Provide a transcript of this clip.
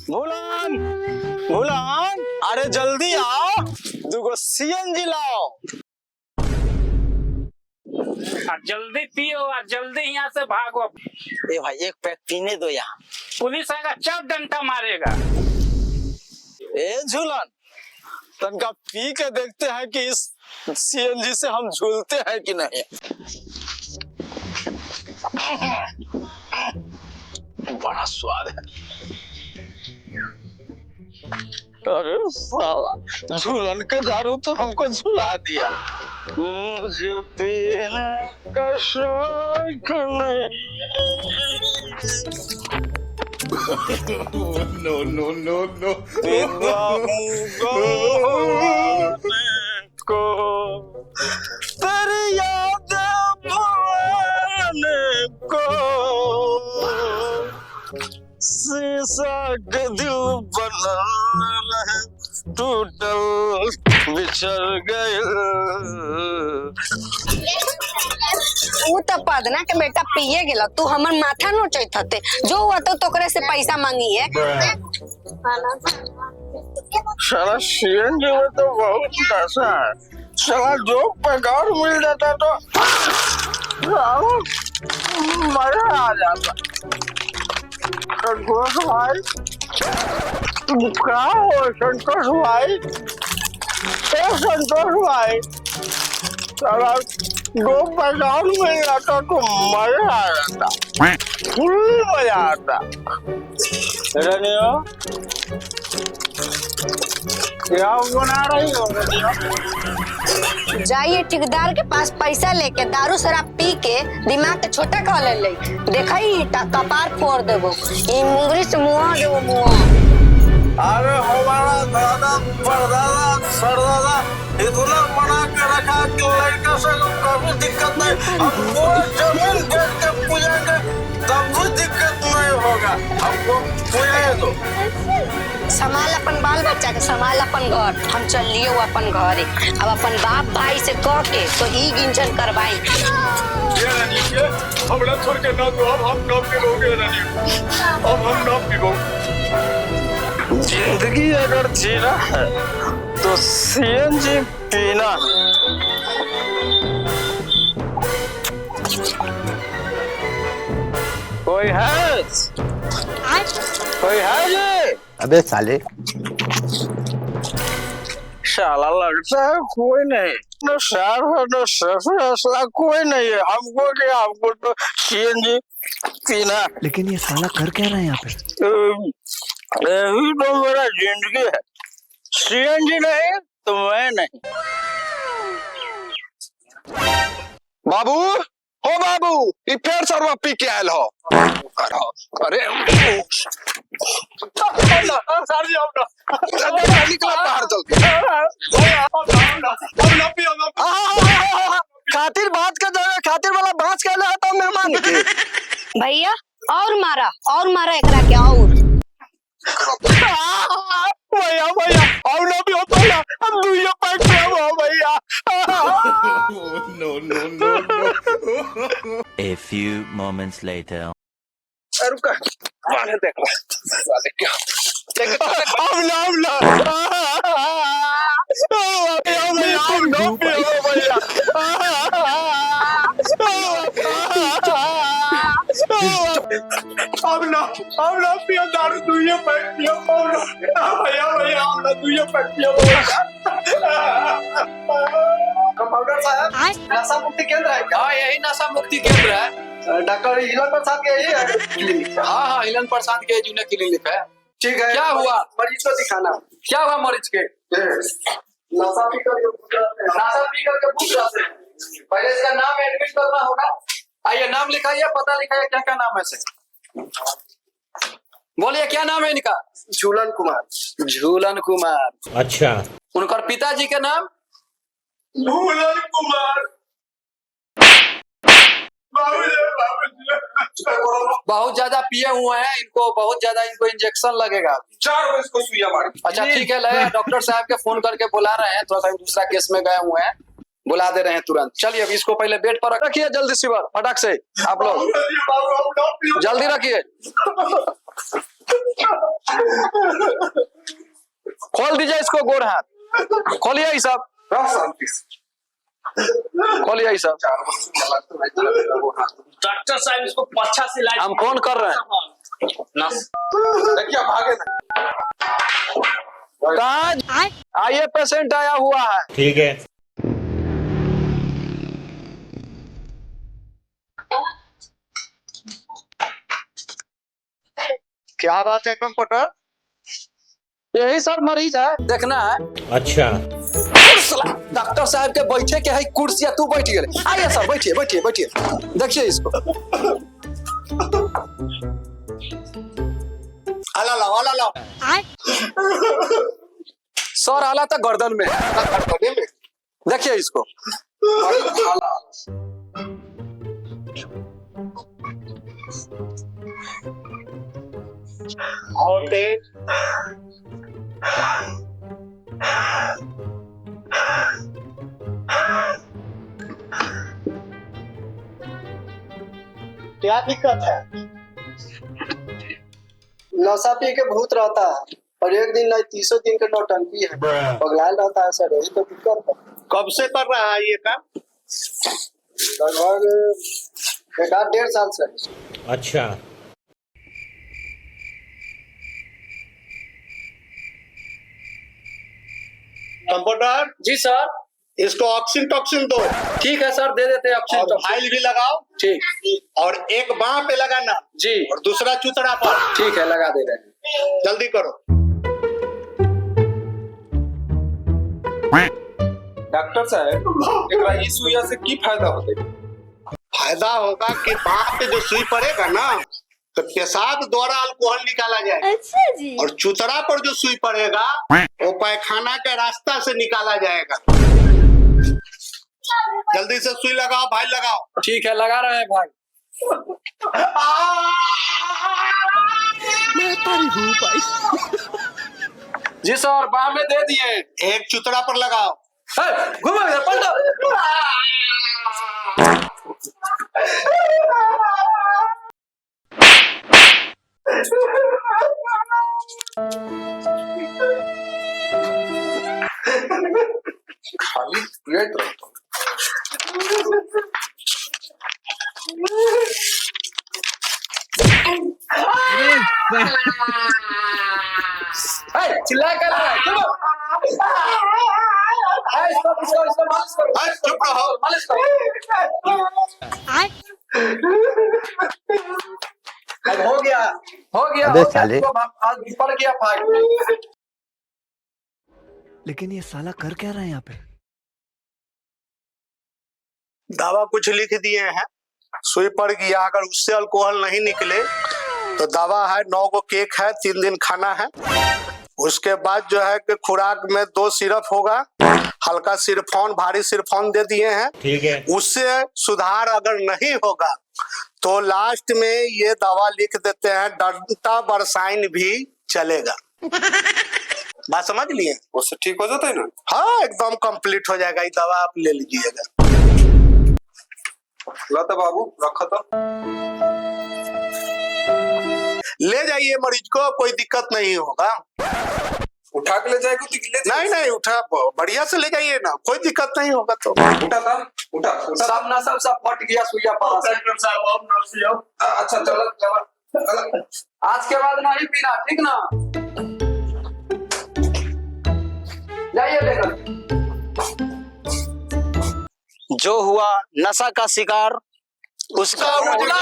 भूलन भूलन, अरे जल्दी आओ, दुगो सीएनजी लाओ। जल्दी पियो और जल्दी यहाँ से भागो। ए भाई एक पैक पीने दो यहाँ। पुलिस आएगा, चार डंडा मारेगा। ए झूलन, तनका पी के देखते हैं कि इस सीएनजी से हम झूलते हैं कि नहीं। बड़ा स्वाद है। अरे साला, झूलन के दारू तो हमको झुला दिया। मुझे पीने का शौक नहीं। No. को तेरी याद भुलाने को शीशा के दिल बना रहे, टूटल बिछड़ गए। वो तो पदना के बेटा पिए गेला, तू हमर माथा नोचैत हते। जो हुआ तो तोकरे से पैसा मांगी है। साला सीएनजी में तो बहुत पैसा है। साला जो पगार मिल जाता तो मजा आ जाता। संतोष भाई, तुम क्या हो संतोष भाई? संतोष भाई, साला दो पगार मिल जाता तो मजा आ जाता, फुल मजा आता। रनियो, क्या बना रही हो रनियो? जाइए ठेकेदार के पास पैसा लेके दारू शराब पी के दिमाग के छोटा कर ले। देखा ही कपार फोड़ देबो, ई मुंगरी से मुआ देबो मुआ। अरे हमारा दादा परदादा सरदादा इतना बना के रखा कि लड़का से कभी दिक्कत नहीं। हमको जमीन बेच के पूजेंगे तब भी दिक्कत नहीं होगा। हमको पूजे दो। संभाल अपन बाल बच्चा के, संभाल अपन घर। हम चल लिए अपन घरे। अब अपन बाप भाई से कह के तो ई गिंजन करवाई। ये रनियो, हमरा छोड़ के ना दो, अब हम ना पीबोगे रनियो, अब हम ना पीबोगे। जिंदगी अगर जीना है तो सीएनजी पीना। कोई है? कोई है ये? अबे साले, शाला लगता है कोई नहीं। न शहर है न सफर असला कोई नहीं है। हमको क्या, हमको तो सीएनजी पीना। लेकिन ये साला कर क्या रहा है यहाँ पे? यही तो मेरा जिंदगी है। सीएनजी नहीं तो मैं नहीं। बाबू, हो बाबू, ये फिर सरवा पी के आयल हो। अरे सर जी निकला बाहर चल के। खातिर बात का जगह खातिर वाला बात कर रहा था मेहमान के। भैया और मारा एकरा के और। भैया और ना भी हो भैया, हम दुइया पैक पे हो भैया। No. A few moments later. रुका, माने देख ला, साले क्या? हम ना पियो दारू, दुइया पैक पियो भैया, हम ना दुइया पैक पियो। कंपाउंडर साहब, नशा मुक्ति केंद्र है क्या? हाँ, यही नशा मुक्ति केंद्र है। डॉक्टर हिलन प्रसाद के यही है क्लिनिक? हाँ, हिलन प्रसाद के जूनियर क्लिनिक है। ठीक है। क्या हुआ मरीज को दिखाना? क्या हुआ मरीज के? नशा पी करके भूख जाते हैं। पहले इसका नाम एडमिट करना होगा। आइए, नाम लिखाइए, पता लिखाइए, क्या क्या नाम है इसे। बोलिए क्या नाम है इनका? झूलन कुमार। झूलन कुमार। अच्छा। उनकर पिताजी के नाम? झूलन कुमार। बहुत ज्यादा पिए हुए हैं, इनको बहुत ज्यादा इंजेक्शन लगेगा। 4 बजे इसको सुइया मारी। अच्छा ठीक है, ले डॉक्टर साहब के फोन करके बुला रहे हैं। थोड़ा सा दूसरा केस में गए हुए हैं, बुला दे रहे हैं तुरंत। चलिए अभी इसको पहले बेड पर रखिए, जल्दी शिवर फटाक से आप लोग जल्दी रखिए। खोल दीजिए इसको गोड़ हाथ, खोलिए ये सब, खोलिए ये सब। डॉक्टर साहब इसको अच्छा से इलाज हम फोन कर रहे हैं। देखिए भागे ना। कहाँ आइए, पेशेंट आया हुआ है। ठीक है। क्या बात है कंप्यूटर? यही सर मरीज है, देखना है। अच्छा। डॉक्टर साहब के बैठे के है कुर्सिया, तू बैठ गए। आइए सर, बैठिए बैठिए बैठिए, देखिए इसको। आला लाओ, आला लाओ। सर आला था गर्दन में, गर्दन में? देखिए इसको। और तेज। क्या दिक्कत है? नशा पी के भूत रहता है और एक दिन नहीं 30 दिन के नौटंकी है, पगलायल रहता है सर, यही तो दिक्कत है। कब से कर रहा है ये काम? लगभग 1.5 साल से। अच्छा। कंप्यूटर जी सर। इसको ऑक्सीजन टॉक्सिन दो। ठीक है सर, दे देते हैं और ऑक्सीजन। फाइल भी लगाओ। ठीक। और एक बांह पे लगाना जी। और दूसरा चुतड़ा पर। ठीक है, लगा दे रहे हैं। जल्दी करो। डॉक्टर साहब एकरा ई सुइया से की फायदा होते? फायदा होगा कि बांह पे जो सुई पड़ेगा ना, तो पेशाब द्वारा अल्कोहल निकाला जाएगा। अच्छा जी। और चुतरा पर जो सुई पड़ेगा वो पैखाना के रास्ता से निकाला जाएगा। जल्दी से सुई लगाओ भाई, लगाओ। ठीक है, लगा रहे हैं भाई। जी सर, बाह में दे दिए। एक चुतरा पर लगाओ। घुमा पलटो। खाली पेट रहता। चिल्ला कर रहा है, चलो। इसको मालिश करो। चुप रहो। मालिश करो। अब हो गया, हो गया। अबे हो गया, साले। आज पड़ गया फाइल। लेकिन ये साला कर क्या रहा है यहाँ पे? दवा कुछ लिख दिए हैं, सुई पड़ गया। अगर उससे अल्कोहल नहीं निकले तो दवा है 9 गो केक है, 3 दिन खाना है। उसके बाद जो है कि खुराक में 2 सिरप होगा, हल्का सिरफॉन, भारी सिरफॉन दे दिए हैं। ठीक है। उससे सुधार अगर नहीं होगा तो लास्ट में ये दवा लिख देते हैं, डंटा बरसाइन भी चलेगा। बात समझ लिए? उससे ठीक हो जाता है ना? हाँ, एकदम कंप्लीट हो जाएगा। ये दवा आप ले लीजिएगा। ला तो बाबू, रखो तो। ले जाइए मरीज को, कोई दिक्कत नहीं होगा। उठा के ले जाएगा तो ले नहीं नहीं, उठा बढ़िया से ले जाइए ना, कोई दिक्कत नहीं होगा। तो उठा था, उठा उठा। सब ना सब फट गया सुइया पास। अच्छा चलो चलो। आज के बाद नहीं पीना, ठीक ना? जाइए लेकर। जो हुआ नशा का शिकार, उसका उजला